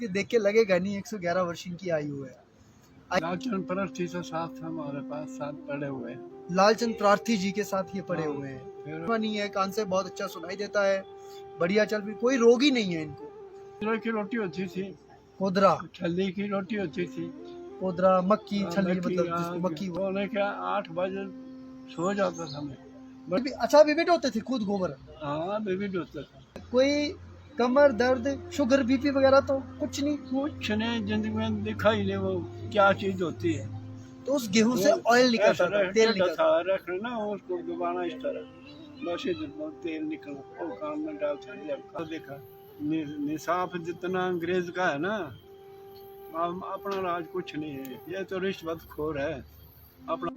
इनके देख के लगेगा नहीं 111 वर्ष इनकी आयु है। लालचंद परार्थी से साथ हमारे पास साथ पड़े हुए हैं। लालचंद प्रार्थी जी के साथ ये पड़े हुए हैं। फिर नहीं है, कान से बहुत अच्छा सुनाई देता है, बढ़िया चल भी, कोई रोग ही नहीं है इनको। कोदरा की रोटी होती थी, कोदरा छल्ली की रोटी होती थी, कोदरा मक्की छली मक्की, मतलब जिसको मक्की सोने के 8 बजे सो जाता था मैं। अच्छा विविध होते थे खुद गोबर। हाँ विविध होता था। कोई कमर दर्द शुगर बीपी वगैरह तो कुछ नहीं। कुछ नहीं जिंदगी में दिखा ही नहीं वो क्या चीज होती है। तो उस गेहूं से ऑयल निकलता था, तेल निकलता था, रखना उसको दबाना इस तरह, बस इधर तेल निकला वो काम में डालता है। जब देखा निसाफ जितना अंग्रेज का है ना, अपना राज कुछ नहीं है, ये तो रिश्वतखोर है अपना।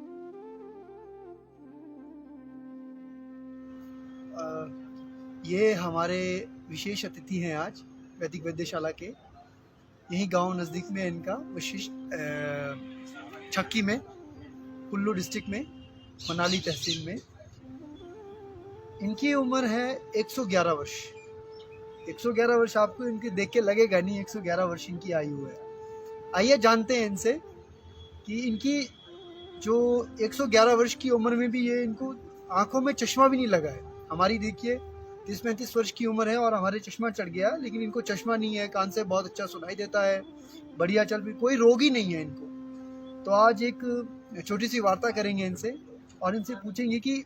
ये हमारे विशेष अतिथि हैं आज वैदिक वैद्यशाला के, यही गांव नज़दीक में है इनका विशिष्ट छक्की में, कुल्लू डिस्ट्रिक्ट में, मनाली तहसील में। इनकी उम्र है 111 वर्ष। 111 वर्ष आपको इनके देख के लगेगा नहीं 111 वर्ष इनकी आयु है। आइए जानते हैं इनसे कि इनकी जो 111 वर्ष की उम्र में भी ये इनको आंखों में चश्मा भी नहीं लगा है। हमारी देखिए 30-35 वर्ष की उम्र है और हमारे चश्मा चढ़ गया, लेकिन इनको चश्मा नहीं है, कान से बहुत अच्छा सुनाई देता है, बढ़िया चल भी, कोई रोग ही नहीं है इनको। तो आज एक छोटी सी वार्ता करेंगे इनसे और इनसे पूछेंगे कि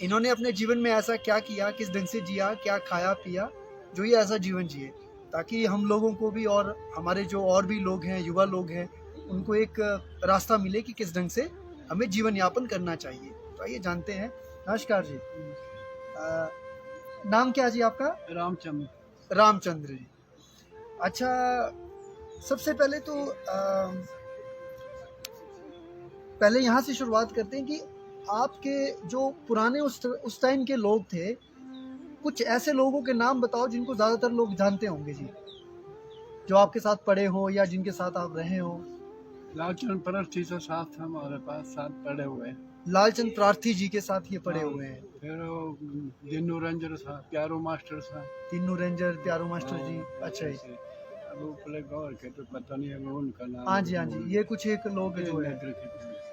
इन्होंने अपने जीवन में ऐसा क्या किया, किस ढंग से जिया, क्या खाया पिया जो ये ऐसा जीवन जिए, ताकि हम लोगों को भी और हमारे जो और भी लोग हैं, युवा लोग हैं, उनको एक रास्ता मिले कि किस ढंग से हमें जीवन यापन करना चाहिए। तो आइए जानते हैं। नमस्कार जी, नाम क्या जी आपका? रामचंद्र। रामचंद्र जी। अच्छा, सबसे पहले तो पहले यहाँ से शुरुआत करते हैं कि आपके जो पुराने उस टाइम के लोग थे, कुछ ऐसे लोगों के नाम बताओ जिनको ज़्यादातर लोग जानते होंगे जी, जो आपके साथ पढ़े हो या जिनके साथ आप रहे हो। लालचंद परार्थी से साथ हमारे पास साथ पड़े हुए हैं। लालचंद प्रार्थी जी के साथ ये पढ़े हुए हैं। फिर दिन्नू रेंजर था, प्यारो मास्टर था। दिन्नू रेंजर, प्यारो मास्टर जी। अच्छा जी। अब ऊपर गौर के तो पता नहीं है उनका नाम। हाँ जी हाँ जी, ये कुछ एक लोग जो है है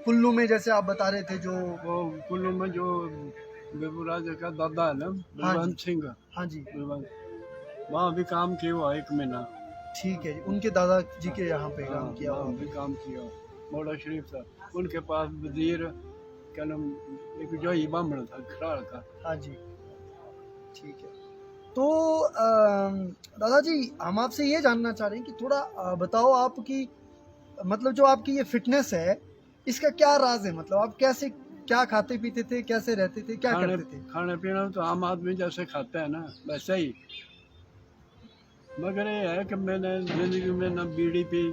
कुल्लू में, जैसे आप बता रहे थे, जो वो कुल्लू में जो बेबूराज का दादा है ना, बलवंत सिंह। हाँ जी, वहाँ भी काम किया हुआ 1 महीना। ठीक है जी, उनके दादा जी के यहाँ पे काम किया वहाँ भी काम किया। मौला शरीफ था, उनके पास वजीर क्या नाम, एक जो ही बामण था खराड़ का। हाँ जी, ठीक है। तो दादा जी, हम आपसे ये जानना चाह रहे हैं कि थोड़ा बताओ आपकी, मतलब जो आपकी ये फिटनेस है, इसका क्या राज है? मतलब आप कैसे, क्या खाते पीते थे, कैसे रहते थे, क्या करते थे? खाने पीना तो आम आदमी जैसे खाता है ना वैसे ही, मगर ये है कि मैंने जिंदगी में ना बीड़ी पी,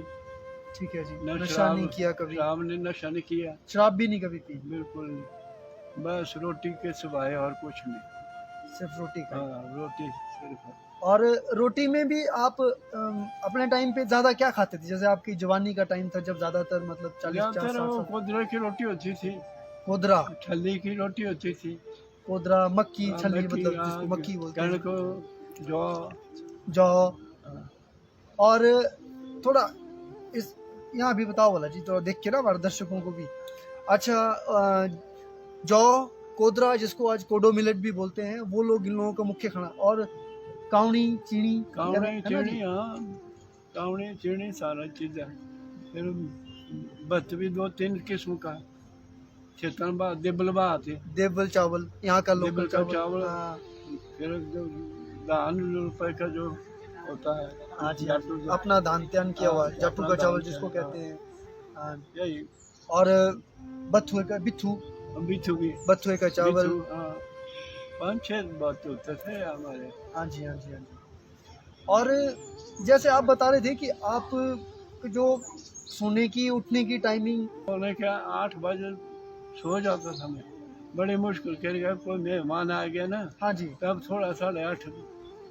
ठीक है जी, नशा नहीं किया कभी? शराब ने नशा नहीं किया, शराब भी नहीं कभी पी? बिल्कुल नहीं, बस रोटी के सिवाय और कुछ नहीं, सिर्फ रोटी का? हाँ रोटी सिर्फ। और रोटी में भी आप अपने टाइम पे ज्यादा क्या खाते थे? जैसे आपकी जवानी का टाइम था जब ज्यादातर, मतलब 40-50 कोदरा की रोटी होती थी, कोदरा छल्ली की रोटी होती थी, कोदरा मक्की छली मतलब जिसको मक्की बोलते हैं, कणक जौ। और थोड़ा इस यहाँ भी बताओ वाला जी, तो देख के ना हमारे दर्शकों को भी। अच्छा, जौ, कोदरा जिसको आज कोडो मिलेट भी बोलते हैं, वो लोग इन लोगों का मुख्य खाना। और कावनी चीनी, कावनी चीनी सारा चीज है। फिर भत्त भी 2-3 किस्म का, चेतन बा, देबल बात है, देबल चावल यहाँ का लोकल चावल। फिर धान रुपए का जो होता है, हाँ जी, अपना धान त्यान किया हुआ जाटू का चावल जिसको कहते हैं, यही। और बथुए का बथुए का चावल। 5-6 बात होते थे हमारे। हाँ जी हाँ जी हाँ जी। और जैसे आप बता रहे थे कि आप जो सोने की उठने की टाइमिंग, सोने के 8 बजे सो जाता था मैं, बड़ी मुश्किल कर गया, कोई मेहमान आ गया ना, हाँ जी, तब थोड़ा 8:30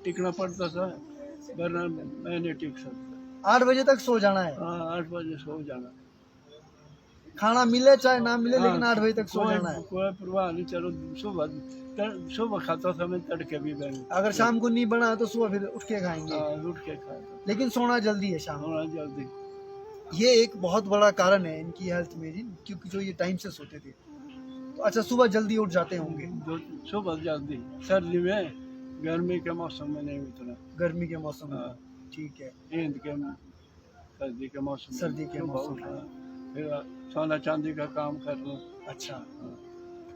टिकना पड़ता था, वरना मैं नहीं टिक सकता। 8 बजे तक सो जाना है? हाँ 8 बजे सो जाना। खाना मिले चाहे ना मिले, लेकिन 8 बजे तक सो कोई जाना है। कोई परवाह नहीं, चलो सुबह खाता था मैं, तड़के भी मैंने अगर शाम को नहीं बना तो सुबह फिर उठ के खाएंगे, उठ के खाता, लेकिन सोना जल्दी है शाम को। थोड़ा जल्दी। ये एक बहुत बड़ा कारण है इनकी हेल्थ में जी, क्योंकि जो ये टाइम से सोते थे। तो अच्छा, सुबह जल्दी उठ जाते होंगे। सुबह जल्दी, सर्दी में, गर्मी के मौसम में नहीं उतना। गर्मी के मौसम में, हाँ, ठीक है। हिंद के सर्दी के मौसम में सर्दी के सुबह मौसम उठना, में, फिर सोना चांदी का काम करना। अच्छा।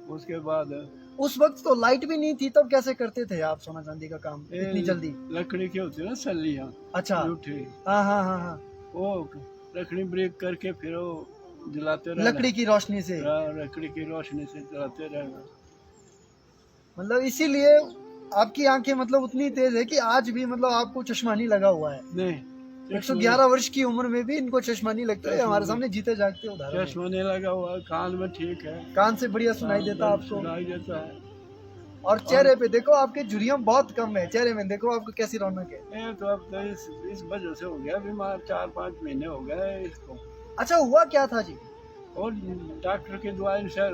उसके बाद उस वक्त तो लाइट भी नहीं थी, तब कैसे करते थे आप सोना चांदी का काम इतनी जल्दी? लकड़ी की होती है ना सलियाँ, अच्छा, जूठी, हाँ हाँ हाँ हाँ, वो लकड़ी ब्रेक करके फिर वो जलाते रहना। लकड़ी की रोशनी से, लकड़ी की रोशनी से जलाते रहना। मतलब इसीलिए आपकी आंखें मतलब उतनी तेज है कि आज भी मतलब आपको चश्मा नहीं लगा हुआ है। नहीं, 111 वर्ष की उम्र में भी इनको चश्मा नहीं लगता है। हमारे सामने जीते जागते उदाहरण है। चश्मा नहीं लगा हुआ, कान में ठीक है, कान से बढ़िया सुनाई देता आपको, सुनाई देता है। और चेहरे पे देखो आपके झुर्रियां बहुत कम है, चेहरे में देखो आपको कैसी रौनक है। ये तो अब तो इस वजह से हो गया बीमार, 4-5 महीने हो गए इसको। अच्छा, हुआ क्या था जी? और डॉक्टर की दवाई से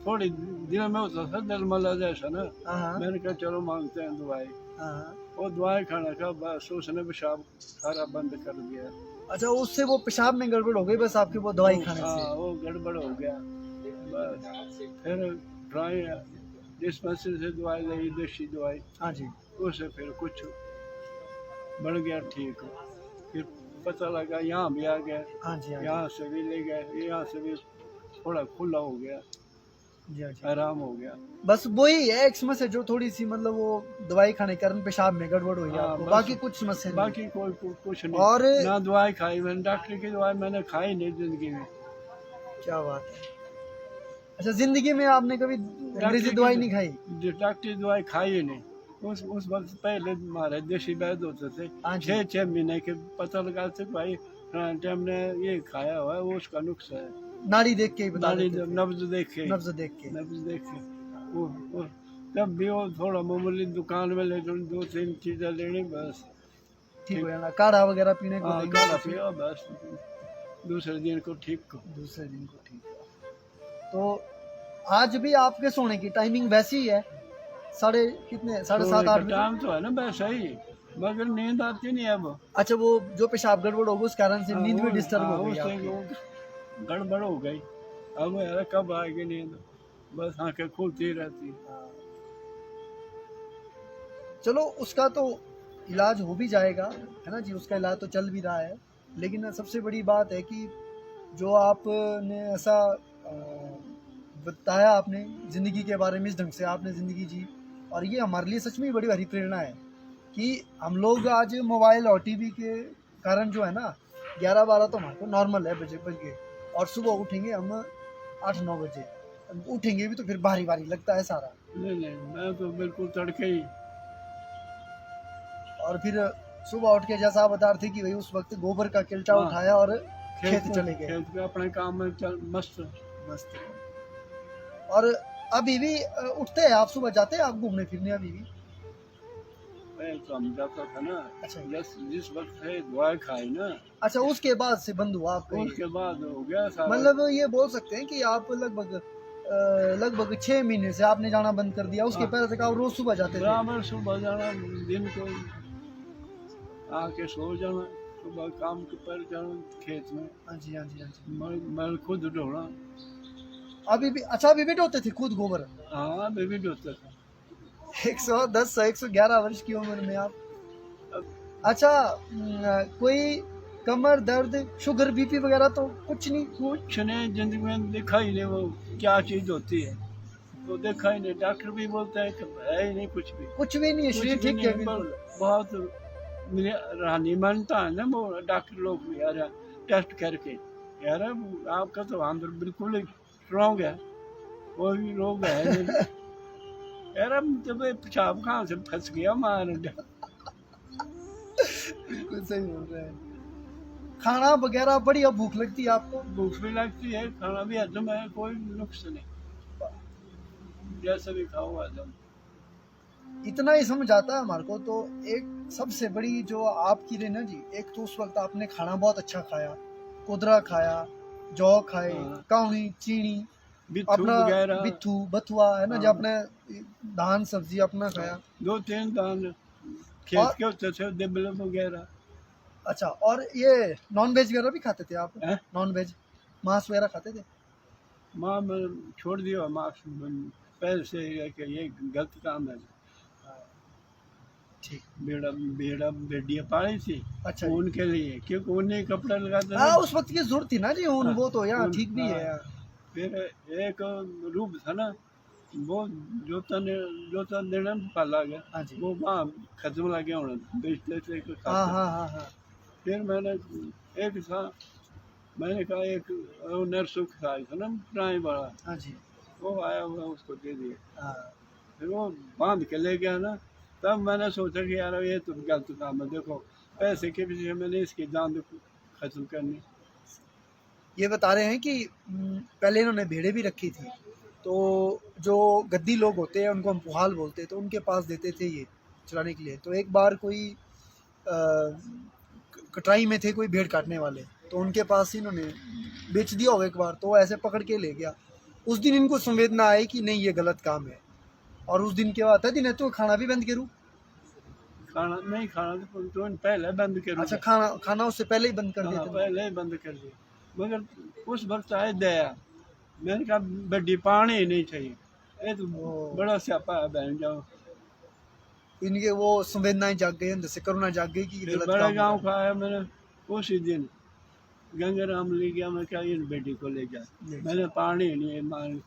थोड़ी दिन में होता था दलमला जैसा ना, हाँ मैंने कहा चलो मांगते हैं दवाई। हाँ। वो दवाई खाने का बस उसने पेशाब सारा बंद कर दिया। अच्छा, उससे वो पेशाब में गड़बड़ हो गई बस आपकी वो दवाई खाने से? हाँ, वो गड़बड़ हो गया बस। फिर दवाई डिस्पेंसरी से दवाई ली, देसी दवाई, हाँ जी, उससे फिर कुछ बढ़ गया ठीक। फिर पता लगा यहाँ भी आ गया, हाँ जी, हाँ जी, यहाँ से भी ले गए, यहाँ से भी थोड़ा खुला हो गया, जी, हाँ जी। आराम हो गया। बस वही है एक समस्या, जो थोड़ी सी मतलब वो दवाई खाने के कारण पेशाब में गड़बड़ हुई हाँ, आपको, बस। बाकी कुछ समस्या नहीं। बाकी कुछ नहीं। और ना दवाई खाई मैंने, डॉक्टर की दवाई मैंने खाई नहीं जिंदगी में। क्या बात है। अच्छा, जिंदगी में आपने कभी अंग्रेजी दवाई नहीं खाई? डॉक्टर की दवाई खाई ही नहीं। उस वक्त पहले हमारे देसी वैद्य होते थे, हाँ जी। 6 महीने के पता लगाते भाई हमने ये खाया हुआ है, वो उसका नुक्स है। नाड़ी देख के ही बता नाड़ी देते थे। नब्ज देख के, नब्ज देख के। नब्ज देख के वो तब भी वो थोड़ा मामूली दुकान में ले 2-3 चीजें लेनी बस, ठीक हो जाना, काढ़ा वगैरह पीने को हाँ, देंगे काढ़ा तो पियो बस, दूसरे दिन को ठीक को। दूसरे दिन को ठीक है। तो आज भी आपके सोने की टाइमिंग वैसी ही है, साढ़े 7:30 8 बजे? टाइम तो है ना वैसा ही, मगर नींद आती नहीं अब। अच्छा, वो जो पेशाब गड़बड़ हो गई उस कारण से नींद भी डिस्टर्ब हो गई उससे आपकी। वो गड़बड़ हो गई। अब यार कब आएगी नींद, बस आंखें खुलती रहती। चलो, उसका तो इलाज हो भी जाएगा, है ना जी, उसका इलाज तो चल भी रहा है। लेकिन सबसे बड़ी बात है कि जो आपने ऐसा बताया, आपने ज़िंदगी के बारे में इस ढंग से आपने ज़िंदगी जी, और ये हमारे लिए सच में बड़ी भारी प्रेरणा है कि हम लोग आज मोबाइल और टीवी के कारण जो है ना 11-12 तो हमारे को नॉर्मल है बज गए, और सुबह उठेंगे हम 8-9 बजे, उठेंगे भी तो फिर भारी भारी लगता है सारा। नहीं, मैं तो बिल्कुल तड़के ही। और फिर सुबह उठ के जैसा आप बता रहे थे कि भाई उस वक्त गोबर का किल्टा हाँ। उठाया और खेत चले गए। खेत पे अपने काम में चल मस्त। मस्त। और अभी भी उठते हैं आप, सुबह जाते हैं आप घूमने फिरने अभी भी? मैं तो हम जाता था ना, अच्छा, जिस वक्त है दवाई खाई ना, अच्छा, उसके बाद से बंद हुआ आपका ये? उसके बाद हो गया सारा। मतलब ये बोल सकते हैं कि आप लगभग 6 महीने से आपने जाना बंद कर दिया। उसके हाँ। पहले तक आप रोज सुबह जाते थे? बराबर सुबह जाना, दिन को आके सो जाना, सुबह काम के पर जाना खेत में। हाँ जी, हाँ जी, हाँ जी। मैं खुद ढोना। अभी भी? अच्छा, अभी भी ढोते थे खुद गोबर? हाँ, मैं भी ढोता था। 111 वर्ष की उम्र में आप? अच्छा, कोई कमर दर्द, शुगर, बीपी वगैरह तो कुछ नहीं? कुछ नहीं, जिंदगी में देखा ही नहीं वो क्या चीज होती है, तो देखा ही नहीं। डॉक्टर भी बोलता है कि है ही नहीं कुछ भी। कुछ भी नहीं है, शरीर कुछ भी ठीक है नहीं, बिल्कुल? बहुत रानी मानता है ना वो डॉक्टर लोग भी, यार टेस्ट करके, यार आपका तो अंदर बिल्कुल स्ट्रॉन्ग है, कोई रोग है नहीं। यार अब जब पेशाब कहाँ से फंस गया मार। बिल्कुल सही बोल रहे हैं। खाना वगैरह बढ़िया भूख लगती है आपको? भूख भी लगती है, खाना भी हजम है, कोई नुक्स नहीं, जैसे भी खाओ हजम। इतना ही समझ आता है हमारे को। तो एक सबसे बड़ी जो आपकी रही ना जी, एक तो उस वक्त आपने खाना बहुत अच्छा खाया, कोदरा खाया, जौ खाए, हाँ। काउनी, चीनी, बिट्ठू अपना वगैरह। बिट्ठू, बथुआ है ना, जो हाँ। अपने धान सब्जी अपना खाया। 2-3 दान खेत और के होते थे, दिबल वगैरह। अच्छा, और ये नॉन वेज वगैरह भी खाते थे आप? हैं? नॉन वेज, मांस वगैरह खाते थे? माँ मैं छोड़ दिया मार्क्स पहले से कि ये गलत काम है। ठीक। भेड़ा भेड़ा भेड़िया पाली थी अच्छा जी। उनके लिए, क्योंकि उन्हें कपड़ा लगाते हाँ, थे। उस वक्त की जरूरत थी ना जी, हाँ, वो तो यार उन ठीक भी है हाँ, यार। फिर एक रूप था ना, वो जोता देना पाला गया। हाँ जी। वो वहाँ खत्म लग गया होना, बेचते थे कि हाँ खाते थे। हाँ हाँ हाँ। फिर मैंने एक था, मैंने कहा एक वो नरसुख था ना पुरानी वाला, हाँ जी। वो आया हुआ उसको दे दिया। हाँ। फिर वो बांध के ले गया ना, तब मैंने सोचा कि यार ये तो गलत काम है। देखो पैसे के पीछे मैंने इसकी जान खत्म करनी। ये बता रहे हैं कि पहले इन्होंने भेड़ें भी रखी थी, तो जो गद्दी लोग होते हैं उनको हम पुहाल बोलते हैं, तो उनके पास देते थे ये चराने के लिए। तो एक बार कोई कटाई में थे कोई भेड़ काटने वाले, तो उनके पास इन्होंने बेच दिया होगा एक बार, तो वो ऐसे पकड़ के ले गया। उस दिन इनको संवेदना आई कि नहीं ये गलत काम है, और उस दिन के बाद दिन है तो खाना भी बंद करूँ। खाना नहीं, खाना तो पहले बंद करूँ। अच्छा, खाना खाना उससे पहले ही बंद कर दिया हाँ, था? पहले ही बंद कर दिया। मगर उस वक्त आए दया, मैंने कहा बड्डी पानी ही नहीं चाहिए, ये तो ओ। बड़ा स्यापा है बहन जाओ। इनके वो संवेदनाएं जाग गई, अंदर से करुणा जाग गई कि ये फिर गलत बड़े काम हो गांव रहा का आया, मैंने उसी दिन गंगाराम ले गया। मैं क्या इन बेटी को ले जा, है। मैंने पानी ही नहीं मान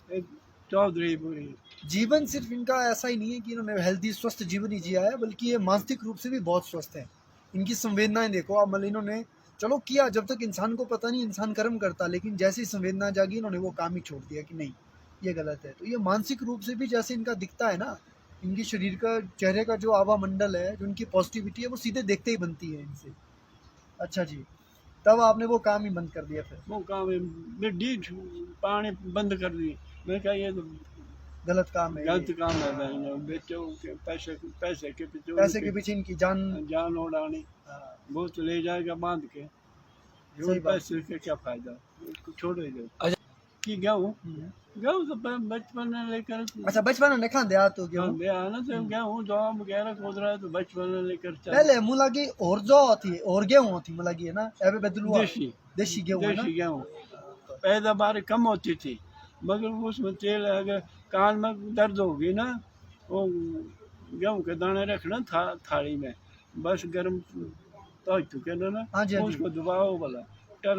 एक चौधरी पूरी। जीवन सिर्फ इनका ऐसा ही नहीं है कि इन्होंने हेल्दी स्वस्थ जीवन ही जिया है, बल्कि ये मानसिक रूप से भी बहुत स्वस्थ है। इनकी संवेदनाएं देखो आप, मतलब इन्होंने चलो किया, जब तक इंसान को पता नहीं इंसान कर्म करता, लेकिन जैसे ही संवेदना जागी इन्होंने वो काम ही छोड़ दिया कि नहीं ये गलत है। तो ये मानसिक रूप से भी जैसे इनका दिखता है ना, इनके शरीर का, चेहरे का जो आभा मंडल है, जो इनकी पॉजिटिविटी है, वो सीधे देखते ही बनती है इनसे। अच्छा जी, तब आपने वो काम ही बंद कर दिया फिर? वो काम बेटी पानी बंद कर दी। मैं क्या ये तो गलत काम है गलत ये। काम है बहन, बेचो के पैसे के पीछे पैसे के पीछे इनकी जान। जान उड़ानी। हाँ, वो तो ले जाएगा बांध के, सही बात। पैसे के क्या फायदा, उसको छोड़ ही दो। कि गेहूँ गेहूँ तो बचपन में लेकर अच्छा, बचपन में खाते आ तो गेहूं? ना तो गेहूँ जौ वगैरह खोद रहा है, तो बचपन में लेकर चल। पहले मुला की और जौ होती है और गेहूं होती मुला की है ना, एबे बदलुआ देशी देशी गेहूं है ना। देशी गेहूँ पैदावार कम होती थी, मगर उसमें तेल अगर कान में दर्द होगी ना, वो गेहूँ के दाने रखना थाली में, बस गर्म तो चुके ना, हाँ जी, हाँ जी। उसको दबाओ वाला टर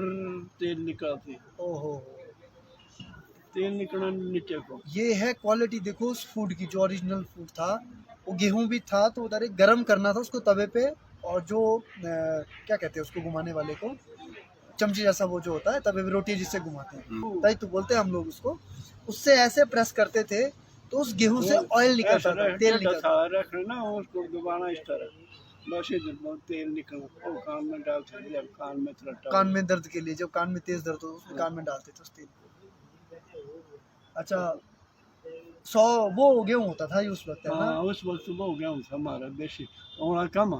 तेल निकलती, ओहो, तेल निकलना नीचे को। ये है क्वालिटी देखो उस फूड की, जो ओरिजिनल फूड था। वो गेहूं भी था तो उधर एक गरम करना था उसको तवे पे, और जो क्या कहते हैं उसको घुमाने वाले को, चमचे जैसा वो जो होता है तवे पे रोटी जिससे घुमाते हैं, तई तो बोलते हैं हम लोग उसको, उससे ऐसे प्रेस करते थे तो उस गेहूं से ऑयल निकलता था, तेल निकलता था। रखना उसको दबाना इस तरह, बस ये तेल निकलना, वो कान में डालते थे जब कान में थरटा कान में दर्द के लिए, जब कान में तेज दर्द हो उसमें कान में डालते थे उस तेल को। अच्छा, 100 वो गेहूं होता था ये उस वक्त है ना? हाँ, उस वक्त वो गेहूँ था हमारा देशी, और कम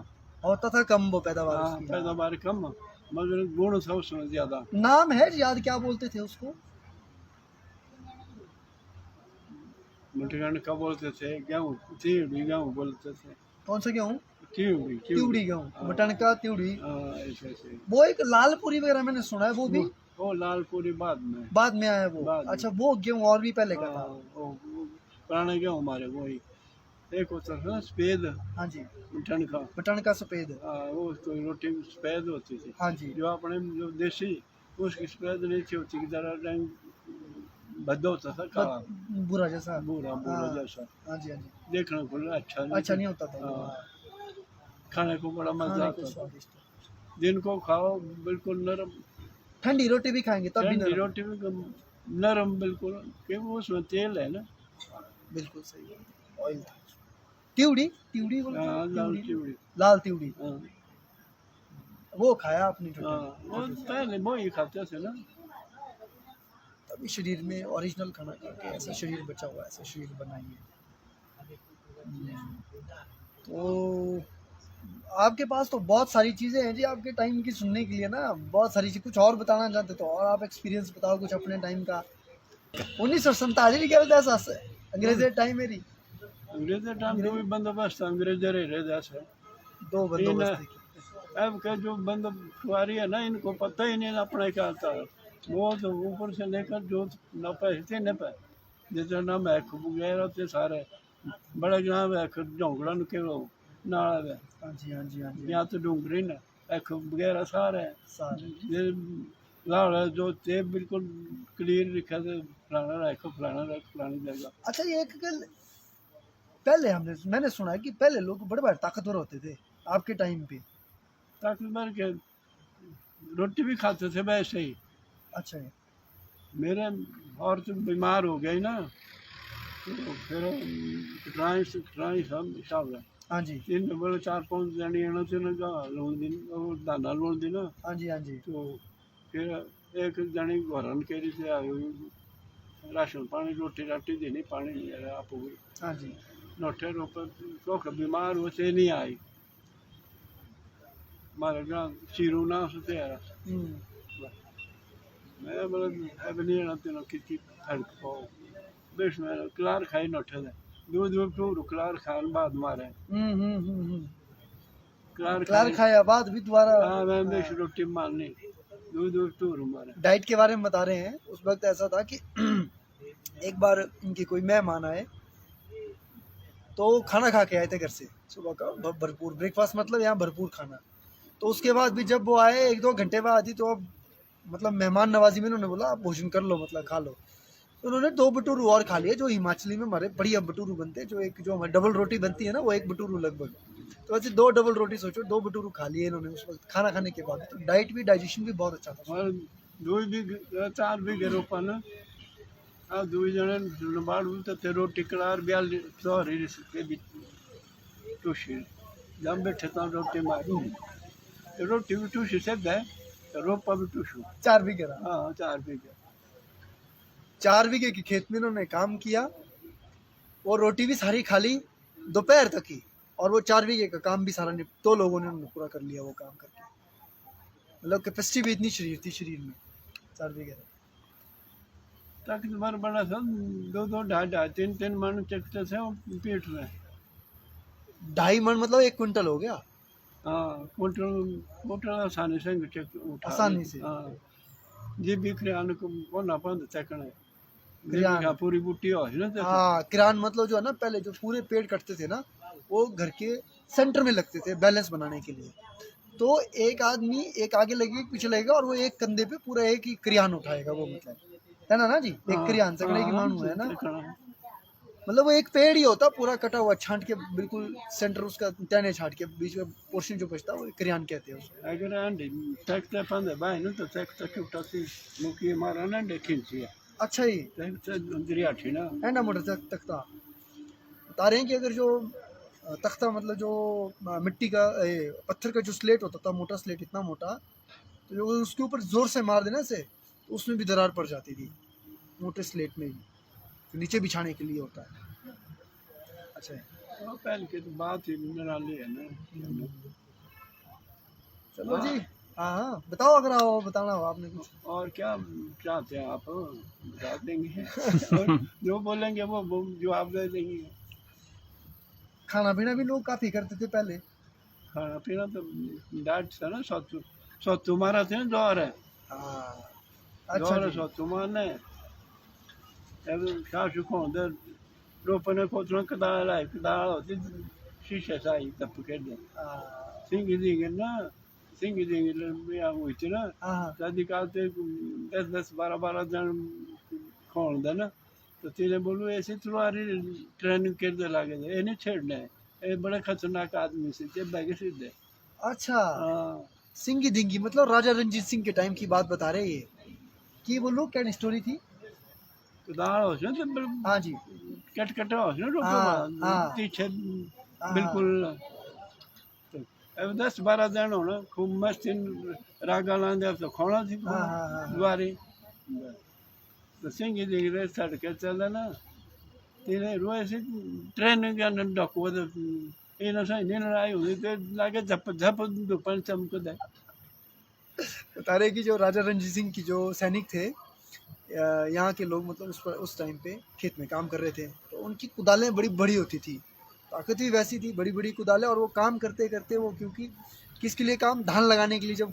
होता था कम वो पैदावार हाँ, उसकी। पैदावार कम, मगर गुण था उसमें ज्यादा। नाम है याद, क्या बोलते थे उसको? मटगन का बोलते थे, गेहूँ तिवड़ी गेहूँ बोलते थे। कौन सा गेहूं? तिवड़ी तिवड़ी गेहूं, मटनका तिवड़ी। हाँ, ऐसे ऐसे। वो एक लालपुरी वगैरह मैंने सुना है, वो भी वो लालपुरी बाद में बाद में आया वो। बाद में। अच्छा, वो गेहूं और भी पहले का हाँ, था। वो पुराने गेहूँ हमारे वही, एक होता था ना सफेद हाँ जी, मटन का। मटन का सफेद। हाँ, वो उसको रोटी सफेद होती थी। हाँ जी, जो अपने जो देशी उसकी सफेद नहीं थी होती, जरा रंग भद्दा होता था, काला बुरा जैसा। भूरा भूरा हाँ, जैसा, हाँ जी, हाँ जी। देखने को अच्छा नहीं अच्छा नहीं होता था वो। हाँ, खाने को बड़ा मजा खाने आता को था। स्वादिष्ट। दिन को खाओ बिल्कुल नरम, ठंडी रोटी भी खाएंगे तब भी ठंडी नरम। रोटी भी नरम बिल्कुल, क्योंकि उसमें तेल है ना। बिल्कुल सही, ऑयल था। तिवड़ी तिवड़ी बोलते हाँ, हैं? लाल तिवड़ी, चिवड़ी। लाल तिवड़ी। हाँ, वो खाया आपने हाँ, वो पहले वो ही खाते थे ना। तभी शरीर में ओरिजिनल खाना खा के ऐसा शरीर बचा हुआ है, ऐसा शरीर बनाइए। तो आपके पास तो बहुत सारी चीज़ें हैं जी आपके टाइम की सुनने के लिए ना, बहुत सारी चीज़। कुछ और बताना चाहते तो और आप एक्सपीरियंस बताओ कुछ अपने टाइम का। 1947 की गल दस अस अंग्रेजे टाइम मेरी अंग्रेजे टाइम जो भी बंदोबस्त अंग्रेजे रहे जैसे दो इन बंदोबस्त की। अब के जो बंदोबस्तुआरी है ना, इनको पता ही नहीं अपने क्या था। वो तो ऊपर से लेकर जो न पैसे न पे जितना ना मैख वगैरह थे सारे बड़े ग्राम है झोंगड़ा के वो नाल है हाँ जी हाँ जी हाँ जी या तो डूंगरी ने एक वगैरह सारे सारे। ये लाल जो थे बिल्कुल क्लियर लिखा थे फलाना रख फलानी जगह। अच्छा ये एक गल पहले मैंने सुना है कि पहले लोग बड़े बड़े ताकतवर होते थे आपके टाइम पे। ताकतवर के रोटी भी खाते थे वैसे ही। अच्छा है। मेरे और तो बीमार हो गई ना तो फिर ट्राई सब हिसाब है हाँ जी तीन बोले 4-5 जने आना थे ना लोन दिन और दाना लोन देना हाँ जी हाँ जी। तो फिर एक जने घरन के से आयो राशन पानी रोटी राटी देनी पानी नहीं आया आप हाँ जी नोटे रोपर तो बीमार हो से नहीं आई मारे गांव सीरू ना से यार मैं बोला अब नहीं आना तेरा किसी फर्क पाओ बेश मैं क्लार खाई नोटे दे दूध दूध टूर क्लार खान बाद मारे क्लार खाया बाद भी दोबारा। हाँ मैं बेश रोटी मारनी दूध दूध टूर मारे। डाइट के बारे में बता रहे हैं। उस वक्त ऐसा था कि एक बार इनके कोई मेहमान आए तो खाना खा के आए थे घर से सुबह का भरपूर ब्रेकफास्ट मतलब यहाँ भरपूर खाना। तो उसके बाद भी जब वो आए 1-2 घंटे बाद ही तो अब मतलब मेहमान नवाजी में उन्होंने बोला आप भोजन कर लो मतलब खा लो। तो उन्होंने 2 बटूरू और खा लिए जो हिमाचली में हमारे बढ़िया बटूरू बनते हैं जो एक जो हमारी डबल रोटी बनती है ना वो 1 बटूरू लगभग। तो वैसे 2 डबल रोटी सोचो 2 बटूरू खा लिए इन्होंने उस वक्त खाना खाने के बाद। तो डाइट भी डाइजेशन भी बहुत अच्छा था। और दो भी 4 भी गेरो पाना आ दो जने बाड़ू तो रोटी कलार ब्याल सॉरी के भी टूशी जब बैठे तो रोटी मारी रोटी भी टूशी से गए रोपा भी टूशू 4 बीघे रहा। हाँ 4 भी गए 4 बीघे की खेत में इन्होंने काम किया वो रोटी भी सारी खा ली दोपहर तक ही। और वो 4 बीघे का काम भी सारा 2 लोगों ने उन्होंने पूरा कर लिया वो काम करके। मतलब कैपेसिटी भी इतनी शरीर थी शरीर में 4 बीघे। ताकतवर बड़ा था 2-2 ढाई 3-3 मन चकते थे पेट में। 2.5 मन मतलब 1 क्विंटल हो गया। हाँ कुंटल आसानी से उठा आसानी से। हाँ जी भी किरान को ना बंद तकने किरान। का पूरी बूटी हो ना तो हाँ किरान मतलब जो है ना पहले जो पूरे पेड़ कटते थे ना वो घर के सेंटर में लगते थे बैलेंस बनाने के लिए। तो एक आदमी एक आगे लगेगा एक पीछे लगेगा और वो एक कंधे पे पूरा एक ही किरान उठाएगा वो मतलब है ना जी एक किरान सगड़े की मानू है ना। मतलब वो एक पेड़ ही होता पूरा कटा हुआ छांट के बिल्कुल सेंटर उसका टहने छांट के बीच में पोर्शन जो बचता है वो किरान कहते हैं उसको। अगर अंडे तकते पंदे बाय न तो तक उठाती मुकी मारा ना देखिन सी अच्छा ही तक दरिया थी ना है ना मोटर तख्ता बता रहे हैं कि अगर जो तख्ता मतलब जो मिट्टी का पत्थर का जो स्लेट होता था मोटा स्लेट इतना मोटा तो जो उसके ऊपर जोर से मार देना से तो उसमें भी दरार पड़ जाती थी मोटे स्लेट में भी तो नीचे बिछाने के लिए होता है। अच्छा है। पहले के तो बात ही निराली है ना। चलो जी हाँ हाँ बताओ अगर आओ बताना हो आपने कुछ और क्या चाहते हैं आप बता देंगे और जो बोलेंगे वो जवाब दे देंगे। खाना पीना भी लोग काफ़ी करते थे पहले। खाना पीना तो डाइट था ना सत्तू मारा थे ना दौर है हाँ अच्छा दौर जी। सत्तू मारने अब शाशु खोंदे रोपने कोतरों कदाल आई कदाल होती शीशे साई तप के दे सिंगी दिंगे ना सिंगी दिंगे या हुई थी ना हाँ शादी कालते 10-12 जन खोंदे ना तो तेरे बोलूँ ऐसे तुम्हारी ट्रेनिंग कर दे लागे दे ये नहीं छेड़ना है ये बड़े खतरनाक आदमी से जब बैगे सीधे। अच्छा हाँ सिंगी दिंगी मतलब राजा रंजीत सिंह के टाइम की बात बता रहे हैं ये कि वो लोग क्या स्टोरी थी। कदाल हो ना तो हाँ जी कट हो ना रोपे हाँ पीछे हाँ बिल्कुल अब 10-12 जन हो ना खूब मस्ती रागा लांदे तो खोना थी हाँ हाँ हाँ द्वारी तो सिंगी दिंगी रे सड़के चले ना तेरे रोए से ट्रेनिंग के अंदर डको तो ਇਹਨਾਂ ਸਾਂ ਇੰਨੀ ਲੜਾਈ ਹੁੰਦੀ ਤੇ ਲਾਗੇ झप झप धुपन चमकदा बता रहे कि जो राजा रणजीत सिंह की जो सैनिक थे यहाँ के लोग मतलब उस टाइम पे खेत में काम कर रहे थे, तो उनकी कुदालें बड़ी बड़ी होती थी, ताकत भी वैसी थी, बड़ी बड़ी कुदालें। और वो काम करते करते वो, क्योंकि किसके लिए काम, धान लगाने के लिए जब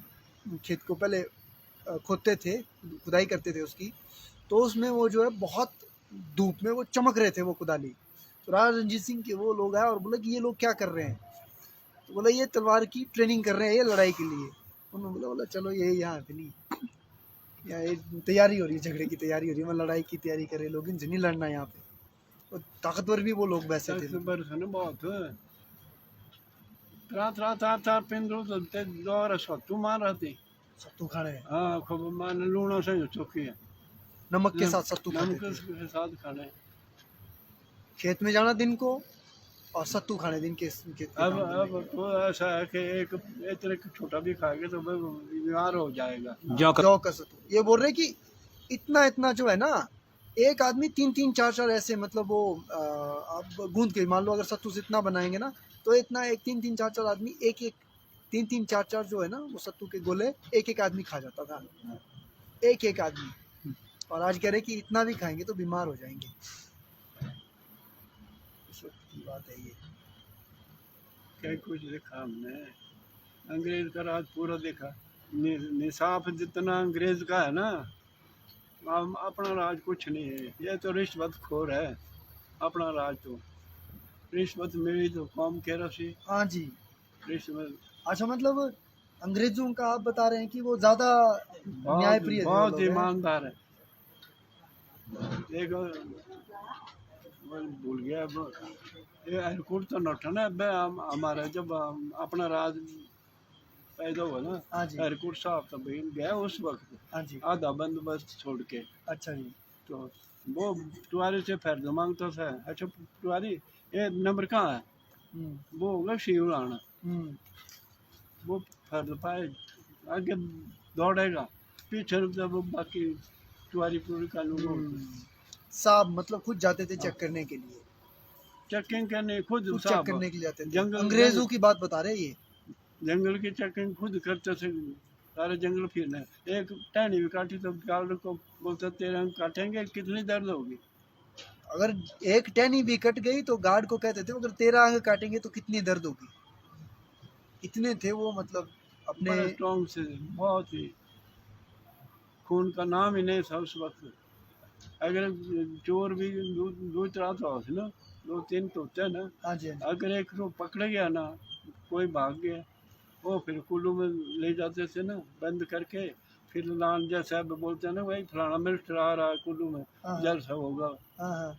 खेत को पहले खोदते थे, खुदाई करते थे उसकी, तो उसमें वो जो है बहुत धूप में वो चमक रहे थे वो कुदाली। तो राजा रणजीत सिंह के वो लोग आए और बोले कि ये लोग क्या कर रहे हैं, तो बोला ये तलवार की ट्रेनिंग कर रहे हैं, ये लड़ाई के लिए। उन्होंने बोला चलो ये यहाँ पे नहीं, यहाँ ये तैयारी हो रही है, झगड़े की तैयारी हो रही है, मैं लड़ाई की तैयारी करे लोग, इनसे नहीं लड़ना यहाँ पे। और ताकतवर भी वो लोग वैसे थे। बरसन बहुत रात रात रात रात पिंडो ते दौर सत्तू मार रहती सत्तू खाने, हाँ खूब मान लूना से चौकी है नमक के साथ सत्तू खाते नमक थे। के साथ खाने खेत में जाना दिन को और सत्तू खाने दिन के खेत के काम करने अब के। तो ऐसा है कि एक इतने छोटा भी खाएगा तो वह बीमार हो जाएगा जौ का सत्तू, ये बोल रहे कि इतना इतना जो है ना, एक आदमी 3-3 4-4 ऐसे, मतलब वो आप गूंद के मान लो, अगर सत्तू से इतना बनाएंगे ना, तो इतना एक 3-3 4-4 आदमी एक एक 3-3 4-4 जो है ना वो सत्तू के गोले एक एक आदमी खा जाता था, एक एक आदमी। और आज कह रहे कि इतना भी खाएंगे तो बीमार हो जाएंगे। इस वक्त की बात है ये। क्या कुछ देखा हमने अंग्रेज का राज पूरा देखा निसाफ जितना अंग्रेज का है ना, अपना राज कुछ नहीं है। ये तो रिश्वत खोर है अपना राज, तो रिश्वत मिली तो कौम कह रही हाँ जी। रिश्वत अच्छा, मतलब अंग्रेजों का आप बता रहे हैं कि वो ज्यादा न्यायप्रिय थे वो बहुत लोग, हैं? ईमानदार है। एक मैं भूल गया अब, ये हरकुट तो नोट ना हमारा जब अपना राज पैदा हुआ ना, हाँ जी, हरकुट साहब तो बहन गया उस वक्त हाँ जी। आधा बंदोबस्त छोड़ के, अच्छा जी। तो वो तुम्हारे से फर्ज मांगता था। अच्छा तुम्हारी ये नंबर कहाँ है, वो होगा शिवराना, वो फर्ज पाए आगे दौड़ेगा, पीछे रुक जा वो बाकी तुम्हारी पूरी कानून साहब मतलब खुद जाते थे चेक करने के लिए, चेकिंग करने खुद खुद चेक साहब करने के लिए जाते थे। जंगल अंग्रेजों की बात बता रहे हैं ये। जंगल की चेकिंग खुद करते थे, सारे जंगल फिरने। एक टहनी भी काटी तो गार्ड को बोलते तेरे हम काटेंगे, कितनी दर्द होगी। अगर एक टहनी भी कट गई तो गार्ड को कहते थे अगर 13 अंग काटेंगे तो कितनी दर्द होगी। इतने थे वो, मतलब अपने बड़े स्ट्रॉन्ग से, बहुत ही खून का नाम ही नहीं था उस वक्त। अगर चोर भी दो तरह तो होते ना, 2-3 तो होते हैं ना, हाँ जी, हाँ जी। अगर एक को पकड़े गया ना, कोई भाग गया, वो फिर कुल्लू में ले जाते थे ना बंद करके, फिर लान जैसा बोलते हैं ना भाई फलाना मिनिस्टर आ रहा है कुल्लू में, हाँ, जलसा होगा, हाँ हाँ,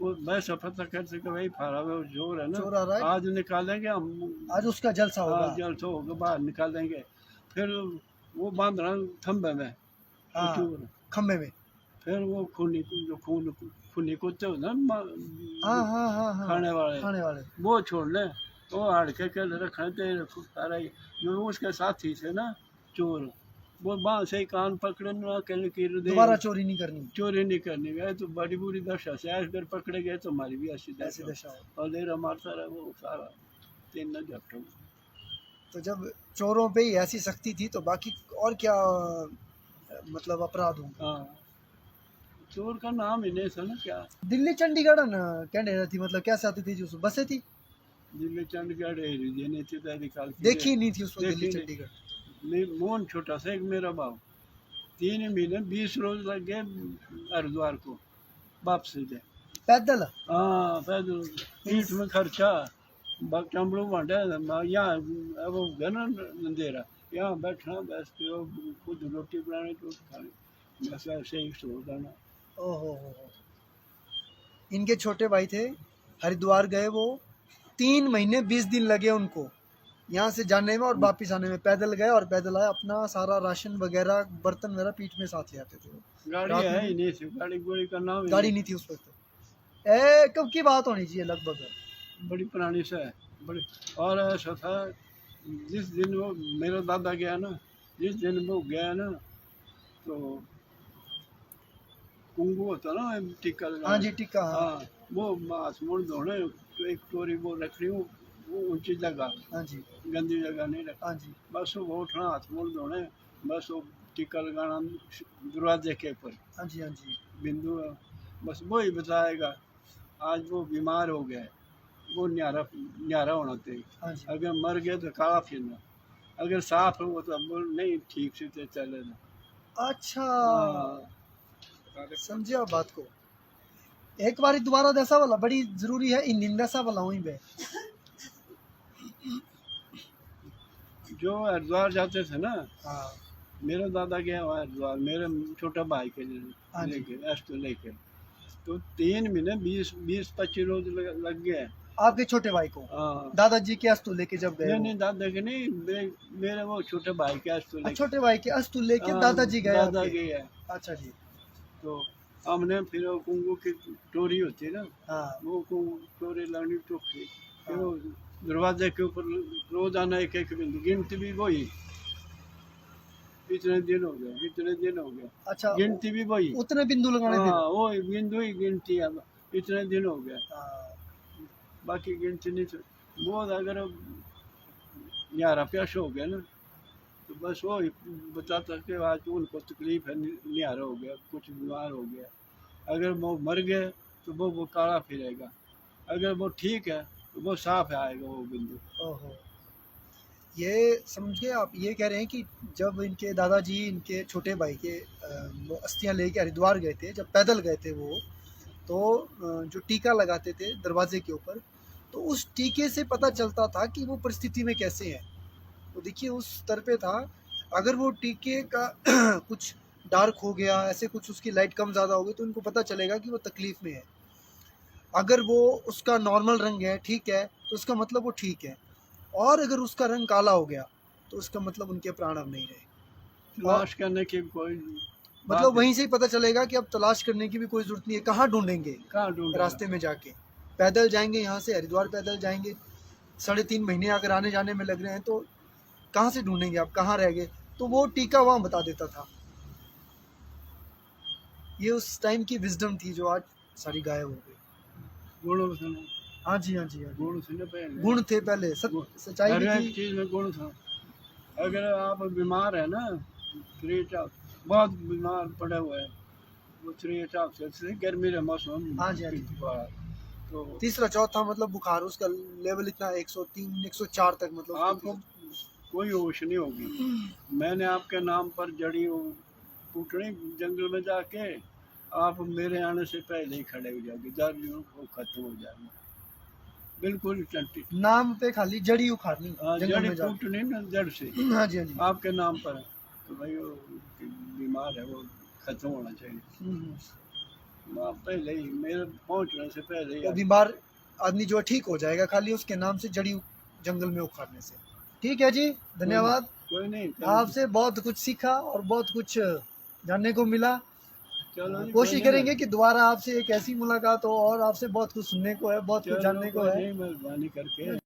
वो वैसा पता कर सके भाई फारा वो जोर है ना, चोर आ रहा है, आज निकालेंगे हम, आज उसका जलसा होगा। आज जलसा होगा, बाहर निकालेंगे। फिर वो बांध रहा थंबे में, हाँ, चोर, खम्बे में। फिर वो खूनी जो खूनी कुत्ते होते हैं ना, हाँ हाँ हाँ हाँ, खाने वाले, खाने वाले। वो छोड़ ले, वो हड़के के रखने थे सारा ही। जो उसके साथी थे ना चोर, वो बाँह से ही कान पकड़े ना के लकीर दे, दोबारा चोरी नहीं करनी, चोरी नहीं करनी गए तो बड़ी बुरी दशा से अगर पकड़े गए तो हमारी भी ऐसी ऐसी दशा दशा हो। और देर मारता रहा वो सारा 3 झपटों। तो जब चोरों पे ही ऐसी सख्ती थी तो बाकी और क्या मतलब अपराध होंगे। हाँ, चोर का नाम ही नहीं था ना क्या। दिल्ली चंडीगढ़ ना क्या थी, मतलब कैसे आती थी जो बसें थी, दिल्ली चंडीगढ़ नहीं थी तो निकाल के देखी नहीं थी उस वक्त दिल्ली देखी नहीं। चंडीगढ़। नहीं, मोहन छोटा सा एक मेरा बाप 3 महीने 20 रोज लग गए हरिद्वार को वापसी दे। पैदल। हाँ पैदल, पीठ में खर्चा, चमड़ू बांटे यहाँ अब गया ना अंधेरा, यहाँ बैठना बस खुद रोटी बनानी तो खानी, बस ऐसे ही सो जाना। ओहो हो। इनके छोटे भाई थे, हरिद्वार गए वो, 3 महीने 20 दिन लगे उनको यहाँ से जाने में और वापस आने में। पैदल गए और पैदल आए, अपना सारा राशन वगैरह बर्तन वगैरह पीठ में साथ ले आते थे। गाड़ी है ही नहीं थी, गाड़ी गोड़ी का नाम गाड़ी नहीं थी उस वक्त। कब की बात होनी चाहिए लगभग, बड़ी पुरानी सा है बड़ी। और ऐसा था जिस दिन वो मेरा दादा गया ना, जिस दिन वो गया ना तो कुंगू होता ना टिक्का लगा, हाँ जी टिक्का, हाँ। हाँ वो मांस मुड़ धोने तो एक टोरी वो रख रही हूँ वो ऊंची जगह, हाँ जी, गंदी जगह नहीं रखा। हाँ जी, बस वो उठना, हाथ मुंह धोने, बस वो टीका लगाना दरवाजे के ऊपर हाँ जी, हाँ जी, बिंदु है। बस वो ही बताएगा। आज वो बीमार हो गया है, वो न्यारा न्यारा होना चाहिए। हाँ जी। अगर मर गया तो काला फिरना, अगर साफ है वो तो बोल नहीं ठीक से तो चलेगा। अच्छा, हाँ, समझे आप बात को। एक बारी दोबारा दसा वाला बड़ी जरूरी है, इन निंदा वाला वहीं पे। जो हरिद्वार जाते थे ना, हाँ, मेरा दादा गया हुआ हरिद्वार मेरे छोटा भाई के हाँ जी। लेके अस्त लेके, तो 3 महीने 20-25 रोज लग गए। आपके छोटे भाई को हाँ, दादाजी के अस्तु लेके जब गए नहीं वो? नहीं दादा के नहीं, मेरे वो छोटे भाई के अस्त लेके। छोटे भाई के अस्तु लेके हाँ, दादाजी गए दादा आपके? गए है। अच्छा जी। तो हमने फिर वो कुंगू की टोरी होती है ना, हाँ, वो टोरी लानी टोकरी, फिर वो दरवाजे के ऊपर रोजाना एक एक बिंदु गिनती भी वही, इतने दिन हो गए, इतने दिन हो गए, अच्छा, गिनती भी वही। उतने बिंदु लगाने थे? हाँ, वो बिंदु ही गिनती है, इतने दिन हो गए, हाँ, बाकी गिनती नहीं थी। वो अगर 11 प्यास हो गया ना, तो बस वो ही बताता कि आज उनको तकलीफ है, निहारा हो गया, कुछ बीमार हो गया। अगर वो मर गए तो वो काला फिरेगा, अगर वो ठीक है तो वो साफ आएगा वो बिंदु। ओहो, ये समझ गए आप। ये कह रहे हैं कि जब इनके दादाजी इनके छोटे भाई के वो अस्थियां लेके हरिद्वार गए थे, जब पैदल गए थे वो, तो जो टीका लगाते थे दरवाजे के ऊपर, तो उस टीके से पता चलता था कि वो परिस्थिति में कैसे हैं। तो देखिए उस स्तर पे था, अगर वो टीके का कुछ डार्क हो गया, ऐसे कुछ उसकी लाइट कम ज़्यादा हो गई, तो उनको पता चलेगा कि वो तकलीफ़ में है। अगर वो उसका नॉर्मल रंग है, ठीक है, तो उसका मतलब वो ठीक है। और अगर उसका रंग काला हो गया, तो उसका मतलब उनके प्राण अब नहीं रहे। तलाश करने की कोई मतलब वहीं से ही पता चलेगा कि अब तलाश करने की भी कोई ज़रूरत नहीं है। कहाँ ढूँढेंगे? कहाँ ढूंढ रास्ते में जाके। पैदल जाएँगे, यहाँ से हरिद्वार पैदल जाएँगे, 3.5 महीने अगर आने-जाने में लग रहे हैं, तो कहाँ से ढूँढेंगे आप? कहाँ रह गए? तो वो टीका वहाँ बता देता था। ये उस टाइम की विज़डम थी जो आज सारी गायब हो गई। गुण सुनो, हाँ जी, हाँ जी, हाँ जी। गुण सुनो पहले, गुण थे पहले, सच्चाई हर भी एक थी। चीज में गुण था। अगर आप बीमार है ना, शरीर बहुत बीमार पड़े हुए हैं, वो शरीर से गर्मी का मौसम, हाँ जी, हाँ जी। तो तीसरा चौथा मतलब बुखार, उसका लेवल इतना 103 104 तक, मतलब आपको कोई होश नहीं होगी। मैंने आपके नाम पर जड़ी फूटनी जंगल में जाके, आप मेरे आने से पहले ही खड़े हो जाओगे, जड़ वो खत्म हो जाएगी बिल्कुल टंटी। नाम पे खाली जड़ी उखाड़नी जंगल जड़ी में जाके। फूटनी ना जड़ से, हाँ जी, हाँ जी। आपके नाम पर है, तो भाई वो बीमार है, वो खत्म होना चाहिए। आप पहले ही मेरे पहुंचने से पहले तो ही बीमार आदमी जो है ठीक हो जाएगा खाली उसके नाम से जड़ी जंगल में उखाड़ने से। ठीक है जी, धन्यवाद। कोई नहीं, आपसे बहुत कुछ सीखा और बहुत कुछ जानने को मिला। चलो जी, कोशिश कोई नहीं, करेंगे कि दोबारा आपसे एक ऐसी मुलाकात हो और आपसे बहुत कुछ सुनने को है, बहुत कुछ चलो जानने को कोई है। नहीं, मेहरबानी करके।